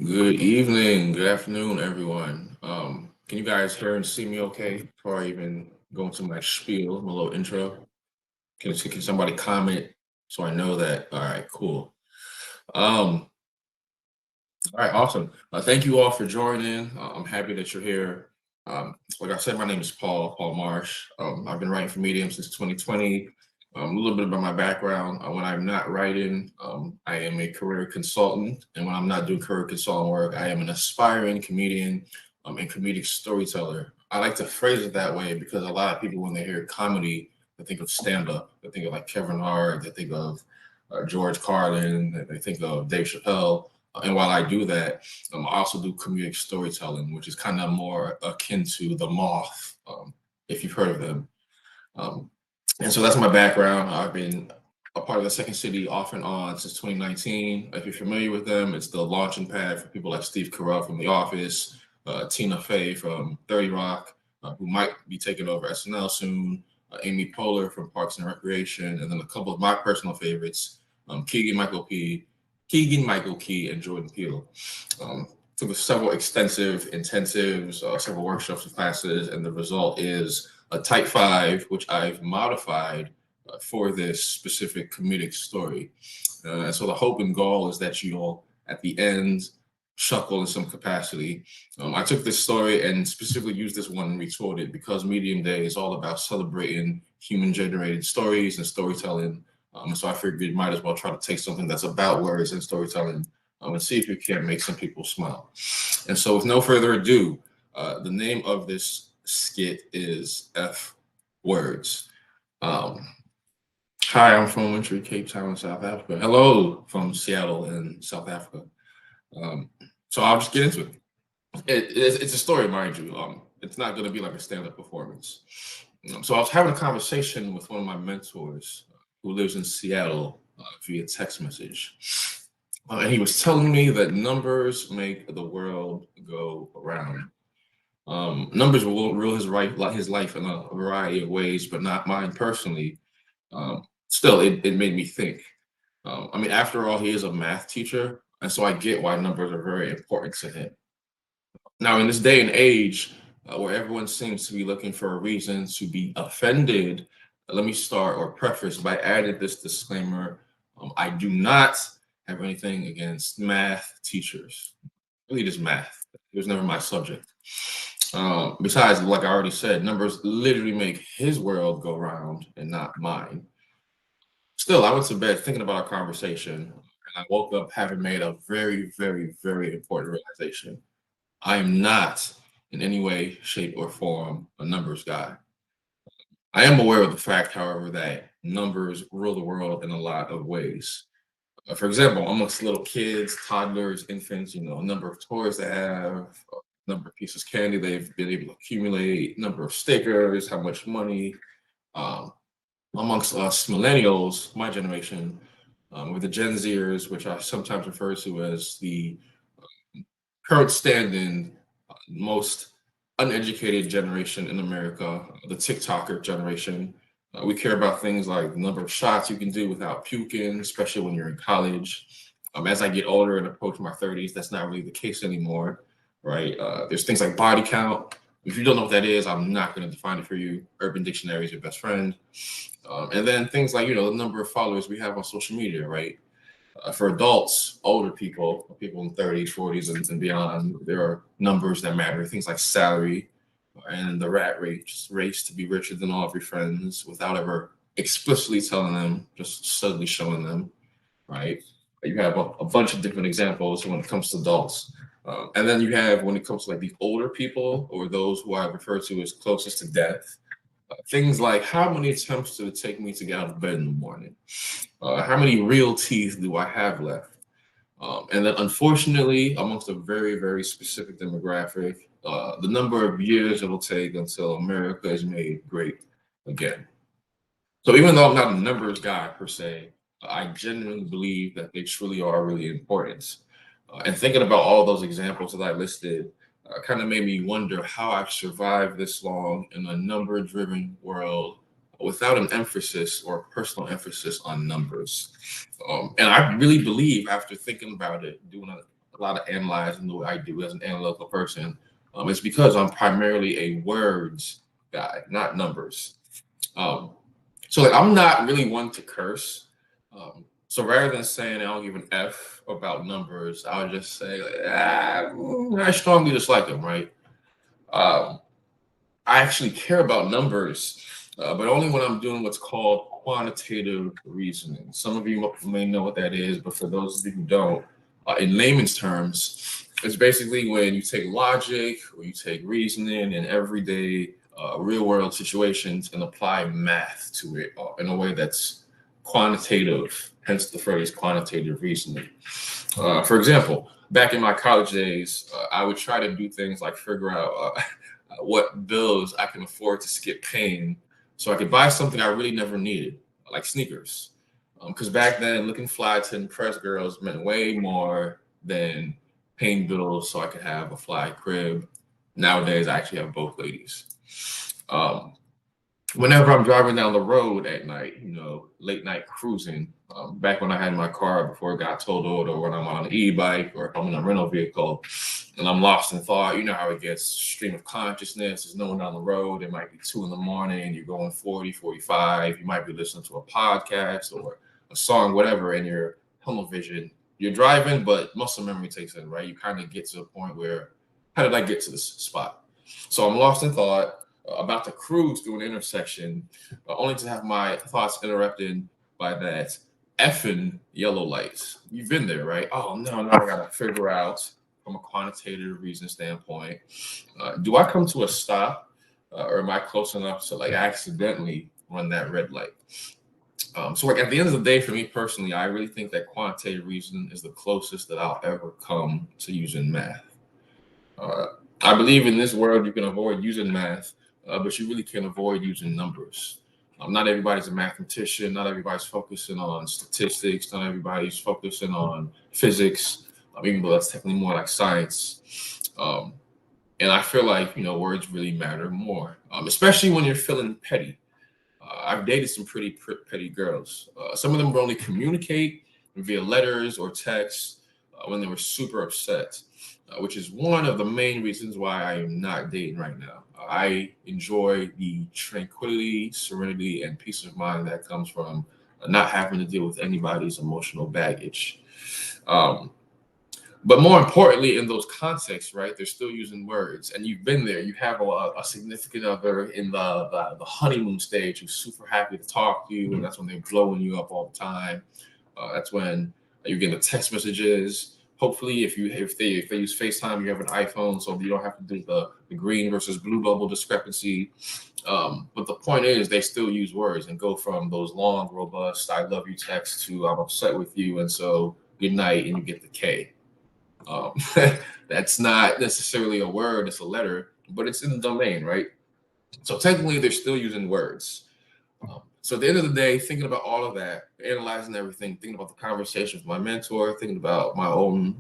Good evening, good afternoon, everyone. Can you guys hear and see me okay before I even go into my spiel, my little intro? Can somebody comment so I know that? All right, cool. Um, all right, awesome. Thank you all for joining. I'm happy that you're here. Like I said, my name is Paul Marsh. I've been writing for Medium since 2020. A little bit about my background. When I'm not writing, I am a career consultant. And when I'm not doing career consulting work, I am an aspiring comedian and comedic storyteller. I like to phrase it that way because a lot of people, when they hear comedy, they think of stand up. They think of like Kevin Hart, they think of George Carlin, they think of Dave Chappelle. And while I do that, I also do comedic storytelling, which is kind of more akin to the Moth, if you've heard of them. Um, and so that's my background. I've been a part of the Second City off and on since 2019. If you're familiar with them, it's the launching pad for people like Steve Carell from The Office, Tina Fey from 30 Rock, who might be taking over SNL soon, Amy Poehler from Parks and Recreation, and then a couple of my personal favorites, Keegan Michael Key, and Jordan Peele. Um, took several extensive intensives, several workshops and classes, and the result is a Type 5, which I've modified for this specific comedic story. And so the hope and goal is that you'll, at the end, chuckle in some capacity. I took this story and specifically used this one and retold it because Medium Day is all about celebrating human generated stories and storytelling. And so I figured you might as well try to take something that's about words and storytelling and see if you can make some people smile. And so, with no further ado, the name of this skit is F Words. Um, Hi, I'm from Wintry, Cape Town, South Africa. Hello from Seattle in South Africa. Um, so I'll just get into it. It's a story, mind you. It's not going to be like a stand-up performance. So I was having a conversation with one of my mentors who lives in Seattle via text message. And he was telling me that numbers make the world go around. Numbers will rule his life in a variety of ways, but not mine personally. Still, it made me think. I mean, after all, he is a math teacher, and so I get why numbers are very important to him. Now, in this day and age where everyone seems to be looking for a reason to be offended, let me start or preface by adding this disclaimer. I do not have anything against math teachers. Really, just math. It was never my subject. Besides, like I already said, numbers literally make his world go round and not mine. Still, I went to bed thinking about our conversation, and I woke up having made a very, very, very important realization. I am not in any way, shape, or form a numbers guy. I am aware of the fact, however, that numbers rule the world in a lot of ways. For example, amongst little kids, toddlers, infants, number of toys they have, number of pieces of candy they've been able to accumulate, number of stickers, how much money. Um, Amongst us millennials, my generation, with the Gen Zers, which I sometimes refer to as the current standing most uneducated generation in America, the TikToker generation. We care about things like the number of shots you can do without puking, especially when you're in college. As I get older and approach my 30s, that's not really the case anymore, right? There's things like body count. If you don't know what that is, I'm not going to define it for you. Urban Dictionary is your best friend. And then things like, the number of followers we have on social media, right? For adults, older people in 30s, 40s, and beyond, there are numbers that matter. Things like salary and the rat race to be richer than all of your friends without ever explicitly telling them, just subtly showing them, right? You have a bunch of different examples when it comes to adults. And then you have when it comes to like the older people or those who I refer to as closest to death. Things like how many attempts did it take me to get out of bed in the morning? How many real teeth do I have left? And then, unfortunately, amongst a very, very specific demographic, the number of years it'll take until America is made great again. So, even though I'm not a numbers guy per se, I genuinely believe that they truly are really important. And thinking about all those examples that I listed kind of made me wonder how I've survived this long in a number driven world without an emphasis or personal emphasis on numbers. And I really believe after thinking about it, doing a lot of analyzing the way I do as an analytical person. It's because I'm primarily a words guy, not numbers. Um, so like I'm not really one to curse. So rather than saying I don't give an F about numbers, I would just say like, I strongly dislike them, right? Um, I actually care about numbers, but only when I'm doing what's called quantitative reasoning. Some of you may know what that is, but for those of you who don't, in layman's terms, it's basically when you take logic or you take reasoning in everyday real world situations and apply math to it in a way that's quantitative, hence the phrase quantitative reasoning. For example, back in my college days, I would try to do things like figure out what bills I can afford to skip paying so I could buy something I really never needed, like sneakers. Because back then, looking fly to impress girls meant way more than paying bills so I could have a fly crib. Nowadays, I actually have both ladies. Um, Whenever I'm driving down the road at night, late night cruising, back when I had my car before it got totaled, or when I'm on an e-bike, or if I'm in a rental vehicle and I'm lost in thought, you know how it gets, stream of consciousness, there's no one down the road, it might be 2 in the morning, you're going 40, 45, you might be listening to a podcast or a song, whatever, and your tunnel vision, you're driving, but muscle memory takes in, right? You kind of get to a point where, how did I get to this spot? So I'm lost in thought, about to cruise through an intersection, only to have my thoughts interrupted by that effing yellow lights. You've been there, right? Oh no, now I gotta figure out from a quantitative reason standpoint, do I come to a stop, or am I close enough to like accidentally run that red light? So like at the end of the day, for me personally, I really think that quantitative reason is the closest that I'll ever come to using math. Uh, I believe in this world you can avoid using math, but you really can't avoid using numbers. Not everybody's a mathematician. Not everybody's focusing on statistics. Not everybody's focusing on physics, even though that's technically more like science. And I feel like words really matter more, especially when you're feeling petty. I've dated some pretty petty girls. Some of them would only communicate via letters or texts when they were super upset, which is one of the main reasons why I am not dating right now. I enjoy the tranquility, serenity, and peace of mind that comes from not having to deal with anybody's emotional baggage. Um, but more importantly, in those contexts, right, they're still using words, and you've been there. You have a significant other in the honeymoon stage who's super happy to talk to you, and that's when they're blowing you up all the time. That's when you're getting the text messages. Hopefully, if they use FaceTime, you have an iPhone, so you don't have to do the green versus blue bubble discrepancy. But the point is, they still use words and go from those long, robust "I love you" texts to "I'm upset with you," and so good night, and you get the K. Um, that's not necessarily a word; it's a letter, but it's in the domain, right? So technically, they're still using words. So at the end of the day, thinking about all of that, analyzing everything, thinking about the conversation with my mentor, thinking about my own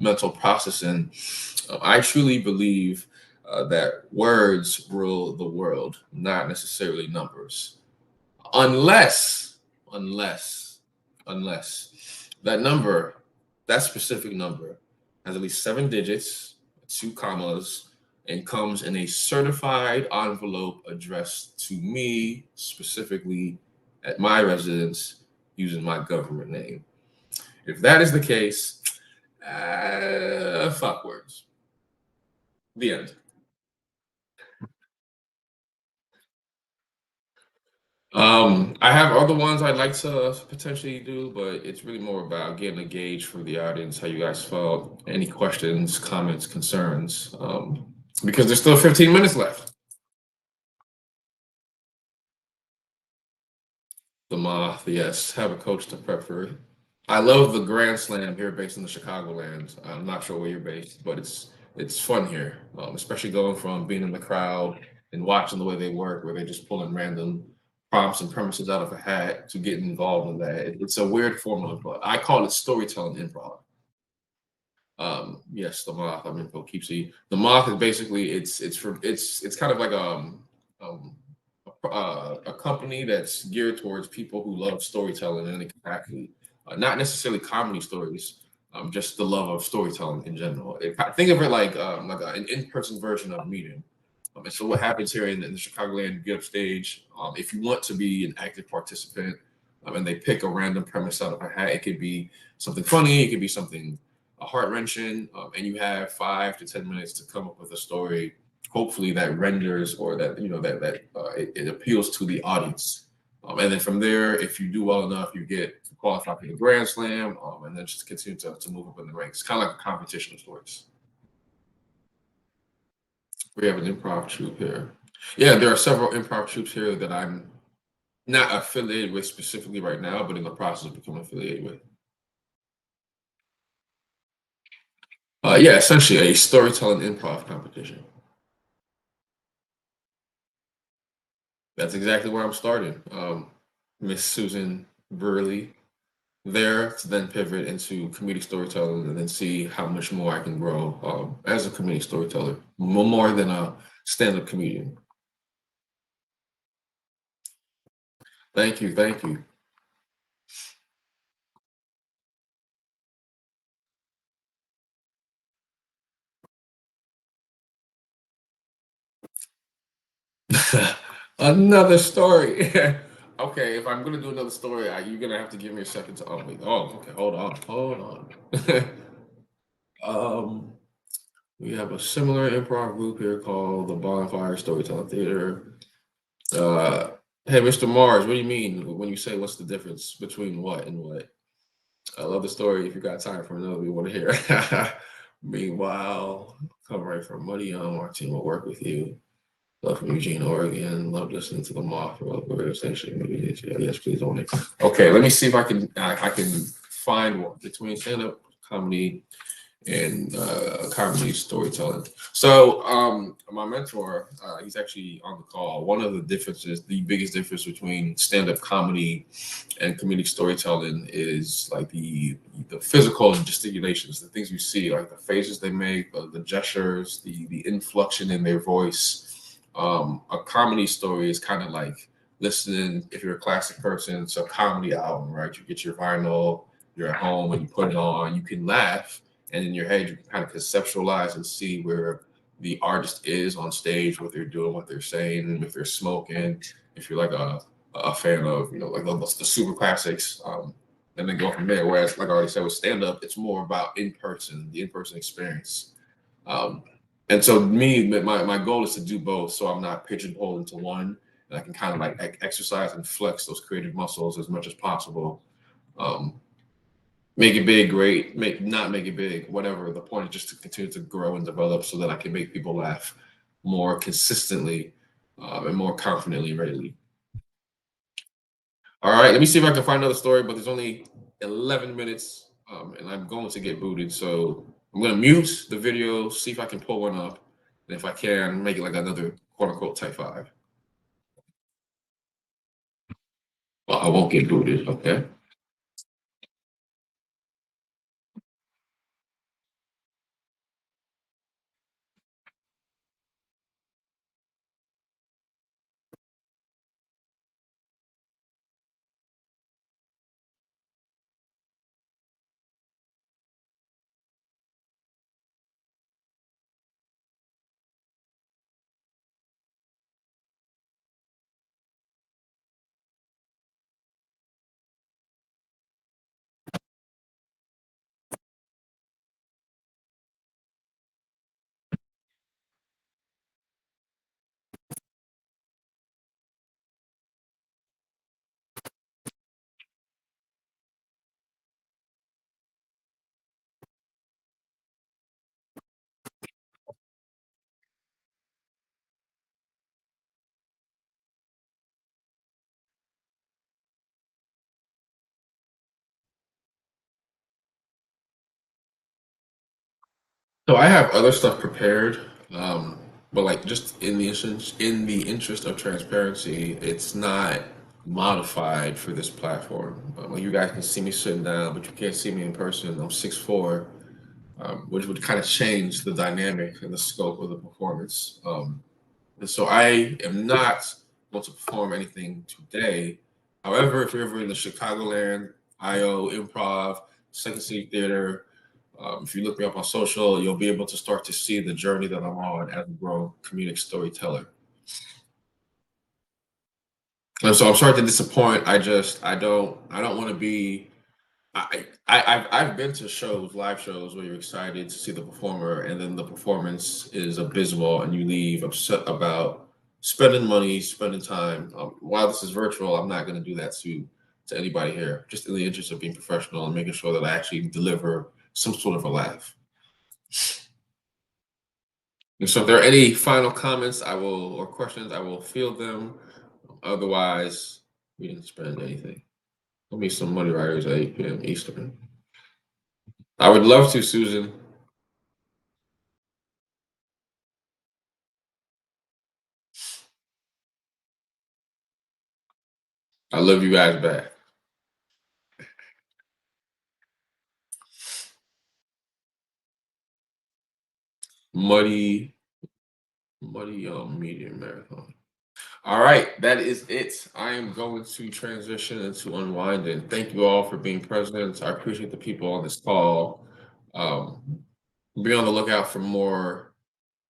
mental processing, I truly believe that words rule the world, not necessarily numbers. Unless, unless, unless that number, that specific number, has at least 7 digits, 2 commas, and comes in a certified envelope addressed to me specifically at my residence using my government name. If that is the case, fuck words. The end. I have other ones I'd like to potentially do, but it's really more about getting a gauge from the audience, how you guys felt, any questions, comments, concerns, because there's still 15 minutes left. The Moth, yes, have a coach to prep for it. I love the Grand Slam here based in the Chicagoland. I'm not sure where you're based, but it's fun here, especially going from being in the crowd and watching the way they work, where they're just pulling random prompts and premises out of a hat to get involved in that. It's a weird formula, but I call it storytelling improv. Yes, the Moth. I'm in Poughkeepsie. The Moth is basically it's kind of like um a company that's geared towards people who love storytelling in any capacity, not necessarily comedy stories, just the love of storytelling in general. Think of it like an in-person version of a meeting. And so what happens here in the Chicagoland, you get up stage. If you want to be an active participant, and they pick a random premise out of a hat, it could be something funny, it could be something heart wrenching, and you have 5 to 10 minutes to come up with a story, hopefully that renders or that it appeals to the audience. And then from there, if you do well enough, you get to qualify for the Grand Slam, and then just continue to move up in the ranks. Kind of like a competition of sorts. We have an improv troupe here. Yeah, there are several improv troupes here that I'm not affiliated with specifically right now, but in the process of becoming affiliated with. Yeah, essentially a storytelling improv competition. That's exactly where I'm starting. Miss Susan Burley there to then pivot into comedic storytelling and then see how much more I can grow as a comedic storyteller, more than a stand-up comedian. Thank you, thank you. Another story. Okay, if I'm gonna do another story, you're gonna have to give me a second to. Oh wait. Oh, okay. Hold on. um, we have a similar improv group here called the Bonfire Storytelling Theater. Uh, hey, Mr. Mars, what do you mean when you say what's the difference between what and what? I love the story. If you got time for another, we want to hear. Meanwhile, come right from Muddy on. Our team will work with you. Love from Eugene, Oregon. Love listening to the moth radio station. Yes, please own it. Okay, let me see if I can find one between stand-up comedy and comedy storytelling. So my mentor, he's actually on the call. One of the differences, the biggest difference between stand-up comedy and comedic storytelling is like the physical gesticulations, the things you see, like the faces they make, the gestures, the inflection in their voice. A comedy story is kind of like listening, if you're a classic person, to a comedy album, right? You get your vinyl, you're at home and you put it on, you can laugh, and in your head you can kind of conceptualize and see where the artist is on stage, what they're doing, what they're saying, if they're smoking, if you're like a fan of, like the super classics, and then go from there. Whereas, like I already said, with stand up, it's more about the in person experience. Um, and so my goal is to do both, so I'm not pigeonholed into one, and I can kind of like exercise and flex those creative muscles as much as possible. Um, Make it big, great. Not make it big, whatever. The point is just to continue to grow and develop, so that I can make people laugh more consistently and more confidently, readily. All right, let me see if I can find another story, but there's only 11 minutes, and I'm going to get booted. So I'm going to mute the video, see if I can pull one up, and if I can, make it like another quote unquote type five. Well, I won't get booted. Okay. So I have other stuff prepared, but like just in the interest of transparency, it's not modified for this platform. Like you guys can see me sitting down, but you can't see me in person. I'm 6'4", which would kind of change the dynamic and the scope of the performance. And so I am not going to perform anything today. However, if you're ever in the Chicagoland, IO Improv, Second City Theater, If you look me up on social, you'll be able to start to see the journey that I'm on as a growing comedic storyteller. And so I'm sorry to disappoint. I don't want to be. I've been to shows, live shows, where you're excited to see the performer, and then the performance is abysmal, and you leave upset about spending money, spending time. While this is virtual, I'm not going to do that to anybody here. Just in the interest of being professional and making sure that I actually deliver some sort of a laugh. And so, if there are any final comments, or questions, I will field them. Otherwise, we didn't spend anything. Give me some money riders at 8 p.m. Eastern. I would love to, Susan. I love you guys back. Muddy, muddy medium marathon. All right, that is it. I am going to transition into unwinding. Thank you all for being present. I appreciate the people on this call. Um, be on the lookout for more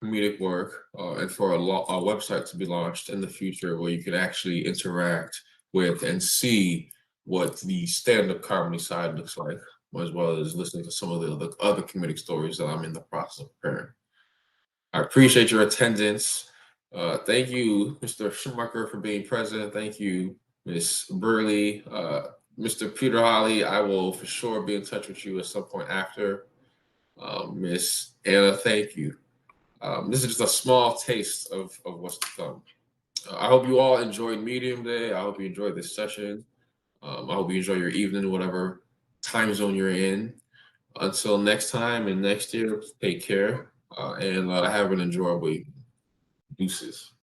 comedic work and for a website to be launched in the future where you can actually interact with and see what the stand-up comedy side looks like, as well as listening to some of the other comedic stories that I'm in the process of preparing. I appreciate your attendance. Thank you, Mr. Schumacher, for being present. Thank you, Miss Burley. Mr. Peter Holly, I will for sure be in touch with you at some point after. Miss Anna, thank you. This is just a small taste of what's to come. I hope you all enjoyed Medium Day. I hope you enjoyed this session. I hope you enjoy your evening, whatever time zone you're in. Until next time and next year, take care and have an enjoyable evening. Deuces.